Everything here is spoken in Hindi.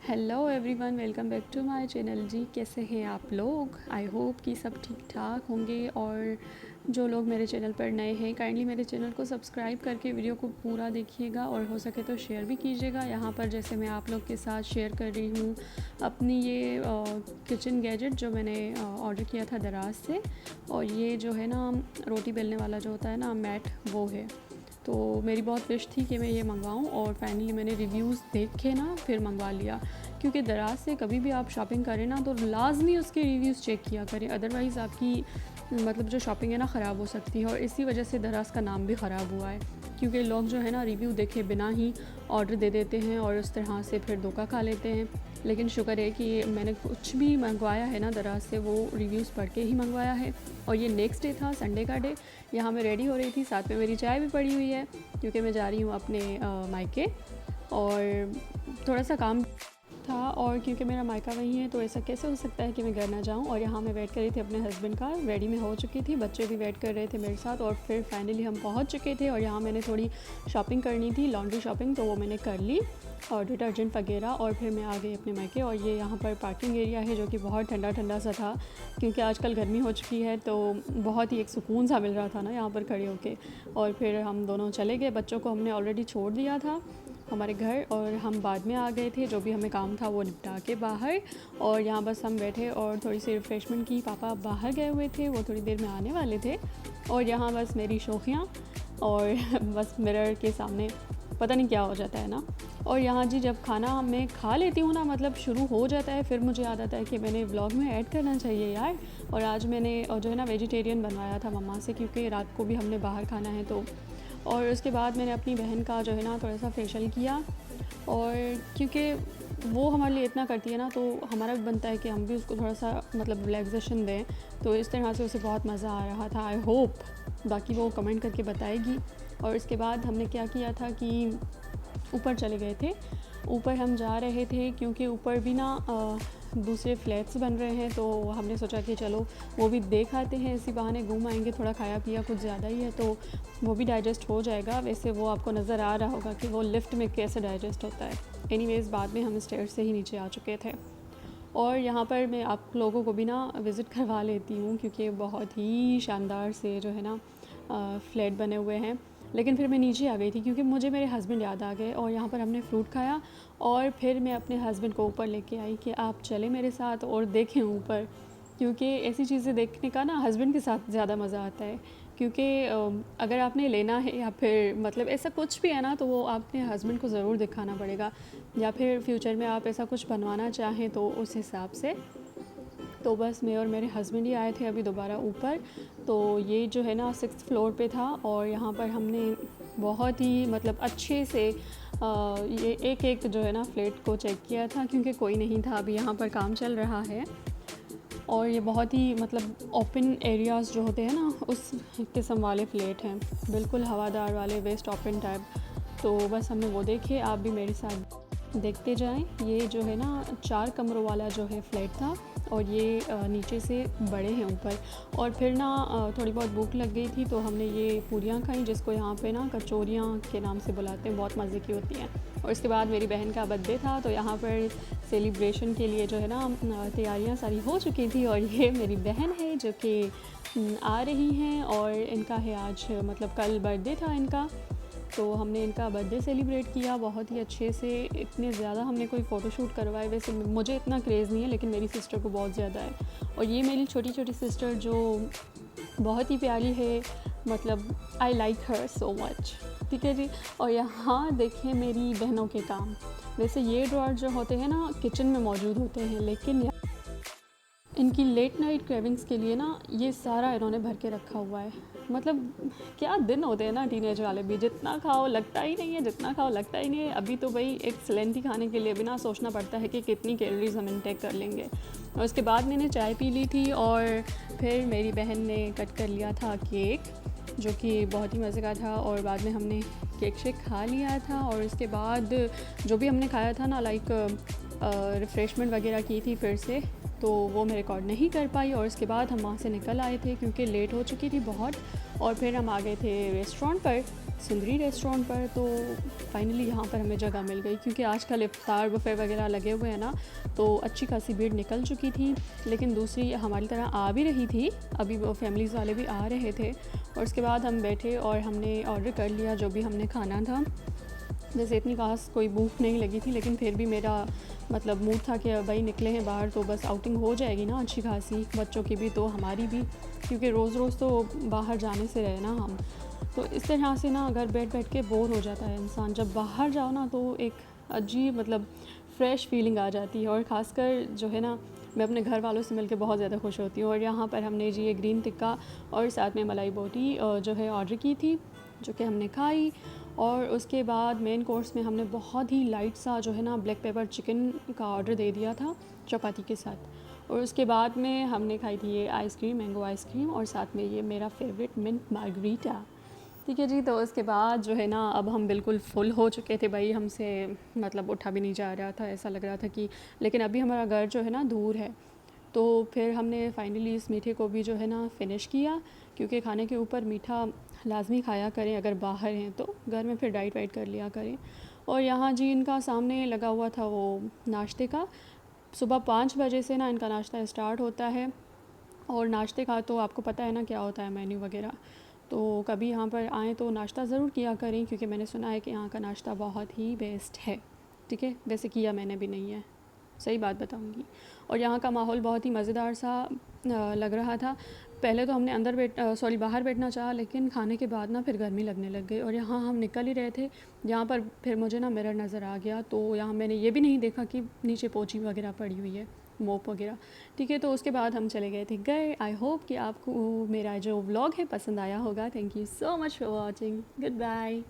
Hello everyone, welcome back to my channel. जी कैसे हैं आप लोग? आई होप कि सब ठीक ठाक होंगे। और जो लोग मेरे चैनल पर नए हैं, काइंडली मेरे चैनल को सब्सक्राइब करके वीडियो को पूरा देखिएगा और हो सके तो शेयर भी कीजिएगा। यहाँ पर जैसे मैं आप लोग के साथ शेयर कर रही हूँ अपनी ये किचन गैजेट जो मैंने ऑर्डर किया था दराज से। और ये जो है ना रोटी बेलने वाला जो होता है ना मैट, वो है। तो मेरी बहुत विश थी कि मैं ये मंगवाऊँ और फाइनली मैंने रिव्यूज़ देख के ना फिर मंगवा लिया। क्योंकि दराज से कभी भी आप शॉपिंग करें ना तो लाजमी उसके रिव्यूज़ चेक किया करें, अदरवाइज़ आपकी मतलब जो शॉपिंग है ना ख़राब हो सकती है। और इसी वजह से दराज का नाम भी ख़राब हुआ है, क्योंकि लोग जो है ना रिव्यू देखे बिना ही ऑर्डर दे देते हैं और उस तरह से फिर धोखा खा लेते हैं। लेकिन शुक्र है कि मैंने कुछ भी मंगवाया है ना दराज से वो रिव्यूज़ पढ़ के ही मंगवाया है। और ये नेक्स्ट डे था, संडे का डे। यहाँ मैं रेडी हो रही थी, साथ में मेरी चाय भी पड़ी हुई है क्योंकि मैं जा रही हूँ अपने मायके। और थोड़ा सा काम था, और क्योंकि मेरा मायका वहीं है तो ऐसा कैसे हो सकता है कि मैं घर ना जाऊं। और यहाँ मैं वेट कर रही थी अपने हस्बैंड का, रेडी में हो चुकी थी, बच्चे भी वेट कर रहे थे मेरे साथ। और फिर फाइनली हम पहुंच चुके थे। और यहाँ मैंने थोड़ी शॉपिंग करनी थी, लॉन्ड्री शॉपिंग, तो वो मैंने कर ली और डिटर्जेंट वगैरह। और फिर मैं आ गई अपने मायके। और ये यहाँ पर पार्किंग एरिया है जो कि बहुत ठंडा ठंडा सा था, क्योंकि आजकल गर्मी हो चुकी है तो बहुत ही एक सुकून सा मिल रहा था ना यहाँ पर खड़े होके। और फिर हम दोनों चले गए, बच्चों को हमने ऑलरेडी छोड़ दिया था हमारे घर, और हम बाद में आ गए थे, जो भी हमें काम था वो निपटा के बाहर। और यहाँ बस हम बैठे और थोड़ी सी रिफ़्रेशमेंट की। पापा बाहर गए हुए थे, वो थोड़ी देर में आने वाले थे। और यहाँ बस मेरी शौकियाँ और बस मिरर के सामने पता नहीं क्या हो जाता है ना। और यहाँ जी जब खाना मैं खा लेती हूँ ना, मतलब शुरू हो जाता है, फिर मुझे याद आता है कि मैंने व्लॉग में ऐड करना चाहिए यार। और आज मैंने जो है ना वेजिटेरियन बनवाया था मम्मा से, क्योंकि रात को भी हमने बाहर खाना है तो। और उसके बाद मैंने अपनी बहन का जो है ना थोड़ा सा फेशियल किया, और क्योंकि वो हमारे लिए इतना करती है ना तो हमारा भी बनता है कि हम भी उसको थोड़ा सा मतलब रिलैक्सेशन दें। तो इस तरह से उसे बहुत मज़ा आ रहा था। आई होप बाकी वो कमेंट करके बताएगी। और इसके बाद हमने क्या किया था कि ऊपर चले गए थे। ऊपर हम जा रहे थे क्योंकि ऊपर भी ना दूसरे फ्लैट्स बन रहे हैं, तो हमने सोचा कि चलो वो भी देख आते हैं, इसी बहाने घूम आएंगे। थोड़ा खाया पिया कुछ ज़्यादा ही है तो वो भी डाइजेस्ट हो जाएगा। वैसे वो आपको नज़र आ रहा होगा कि वो लिफ्ट में कैसे डाइजेस्ट होता है। एनीवेज़ बाद में हम स्टेयर से ही नीचे आ चुके थे। और यहाँ पर मैं आप लोगों को भी ना विज़िट करवा लेती हूँ, क्योंकि बहुत ही शानदार से जो है ना फ्लैट बने हुए हैं। लेकिन फिर मैं नीचे आ गई थी क्योंकि मुझे मेरे हस्बैंड याद आ गए। और यहाँ पर हमने फ्रूट खाया और फिर मैं अपने हस्बैंड को ऊपर लेके आई कि आप चले मेरे साथ और देखें ऊपर, क्योंकि ऐसी चीज़ें देखने का ना हस्बैंड के साथ ज़्यादा मज़ा आता है। क्योंकि अगर आपने लेना है या फिर मतलब ऐसा कुछ भी है ना, तो वो आपने हस्बैंड को ज़रूर दिखाना पड़ेगा, या फिर फ्यूचर में आप ऐसा कुछ बनवाना चाहें तो उस हिसाब से। तो बस मैं और मेरे हस्बैंड ही आए थे अभी दोबारा ऊपर। तो ये जो है ना 6th फ्लोर पे था, और यहाँ पर हमने बहुत ही मतलब अच्छे से ये एक एक जो है ना फ्लैट को चेक किया था, क्योंकि कोई नहीं था, अभी यहाँ पर काम चल रहा है। और ये बहुत ही मतलब ओपन एरियाज़ जो होते हैं ना उस किस्म वाले फ्लैट हैं, बिल्कुल हवादार वाले, वेस्ट ओपन टाइप। तो बस हमने वो देखे, आप भी मेरे साथ देखते जाएं। ये जो है ना 4 कमरों वाला जो है फ्लैट था, और ये नीचे से बड़े हैं ऊपर। और फिर ना थोड़ी बहुत भूख लग गई थी तो हमने ये पूरियाँ खाई, जिसको यहाँ पे ना कचौरियाँ के नाम से बुलाते हैं, बहुत मज़े की होती हैं। और इसके बाद मेरी बहन का बर्थडे था, तो यहाँ पर सेलिब्रेशन के लिए जो है ना तैयारियाँ सारी हो चुकी थी। और ये मेरी बहन है जो कि आ रही हैं, और इनका है आज मतलब कल बर्थडे था इनका। तो हमने इनका बर्थडे सेलिब्रेट किया बहुत ही अच्छे से। इतने ज़्यादा हमने कोई फ़ोटोशूट करवाए, वैसे मुझे इतना क्रेज़ नहीं है लेकिन मेरी सिस्टर को बहुत ज़्यादा है। और ये मेरी छोटी छोटी सिस्टर जो बहुत ही प्यारी है, मतलब I like her so much. ठीक है जी। और यहाँ देखें मेरी बहनों के काम। वैसे ये ड्रॉअर जो होते हैं ना किचन में मौजूद होते हैं, लेकिन इनकी लेट नाइट क्रेविंग्स के लिए ना ये सारा इन्होंने भर के रखा हुआ है। मतलब क्या दिन होते हैं ना टीनेज वाले भी, जितना खाओ लगता ही नहीं है, जितना खाओ लगता ही नहीं है। अभी तो भाई एक सिलेंटी खाने के लिए भी ना सोचना पड़ता है कि कितनी कैलोरीज हम इनटेक कर लेंगे। और उसके बाद मैंने चाय पी ली थी, और फिर मेरी बहन ने कट कर लिया था केक, जो कि बहुत ही मज़े का था। और बाद में हमने केक शेक खा लिया था। और इसके बाद जो भी हमने खाया था ना, लाइक रिफ़्रेशमेंट वगैरह की थी फिर से, तो वो मैं रिकॉर्ड नहीं कर पाई। और इसके बाद हम वहाँ से निकल आए थे क्योंकि लेट हो चुकी थी बहुत। और फिर हम आ गए थे रेस्टोरेंट पर, सुंदरी रेस्टोरेंट पर। तो फाइनली यहाँ पर हमें जगह मिल गई, क्योंकि आजकल इफ्तार बुफे वगैरह लगे हुए हैं ना, तो अच्छी खासी भीड़ निकल चुकी थी। लेकिन दूसरी हमारी तरह आ भी रही थी, अभी वो फैमिलीज़ वाले भी आ रहे थे। और उसके बाद हम बैठे और हमने ऑर्डर कर लिया जो भी हमने खाना था। जैसे इतनी खास कोई भूख नहीं लगी थी, लेकिन फिर भी मेरा मतलब मूड था कि भाई निकले हैं बाहर तो बस आउटिंग हो जाएगी ना अच्छी खासी, बच्चों की भी तो हमारी भी, क्योंकि रोज़ रोज़ तो बाहर जाने से रहे ना हम। तो इस तरह से ना घर बैठ बैठ के बोर हो जाता है इंसान। जब बाहर जाओ ना तो एक अजीब मतलब फ़्रेश फीलिंग आ जाती है। और ख़ासकर जो है ना, मैं अपने घर वालों से मिलकर बहुत ज़्यादा खुश होती हूँ। और यहाँ पर हमने जी ये ग्रीन टिक्का और साथ में मलाई बोटी जो है ऑर्डर की थी, जो कि हमने खाई। और उसके बाद मेन कोर्स में हमने बहुत ही लाइट सा जो है ना ब्लैक पेपर चिकन का ऑर्डर दे दिया था चपाती के साथ। और उसके बाद में हमने खाई थी ये आइसक्रीम, मैंगो आइसक्रीम, और साथ में ये मेरा फेवरेट मिंट मार्गरीटा। ठीक है जी। तो उसके बाद जो है ना अब हम बिल्कुल फुल हो चुके थे भाई, हमसे मतलब उठा भी नहीं जा रहा था, ऐसा लग रहा था कि, लेकिन अभी हमारा घर जो है ना दूर है। तो फिर हमने फाइनली इस मीठे को भी जो है ना फ़िनिश किया, क्योंकि खाने के ऊपर मीठा लाजमी खाया करें अगर बाहर हैं तो, घर में फिर डाइट वाइट कर लिया करें। और यहाँ जी इनका सामने लगा हुआ था वो नाश्ते का। सुबह 5 बजे से ना इनका नाश्ता स्टार्ट होता है। और नाश्ते का तो आपको पता है ना क्या होता है मेन्यू वगैरह। तो कभी यहाँ पर आएँ तो नाश्ता ज़रूर किया करें, क्योंकि मैंने सुना है कि यहाँ का नाश्ता बहुत ही बेस्ट है। ठीक है, वैसे किया मैंने भी नहीं है, सही बात बताऊंगी। और यहाँ का माहौल बहुत ही मज़ेदार सा लग रहा था। पहले तो हमने बाहर बैठना चाहा, लेकिन खाने के बाद ना फिर गर्मी लगने लग गई। और यहाँ हम निकल ही रहे थे, यहाँ पर फिर मुझे ना मिरर नज़र आ गया। तो यहाँ मैंने ये भी नहीं देखा कि नीचे पोंछी वगैरह पड़ी हुई है, मोप वगैरह। ठीक है, तो उसके बाद हम चले गए थे घर। आई होप कि आपको मेरा जो व्लॉग है पसंद आया होगा। Thank you so much for watching. Good bye.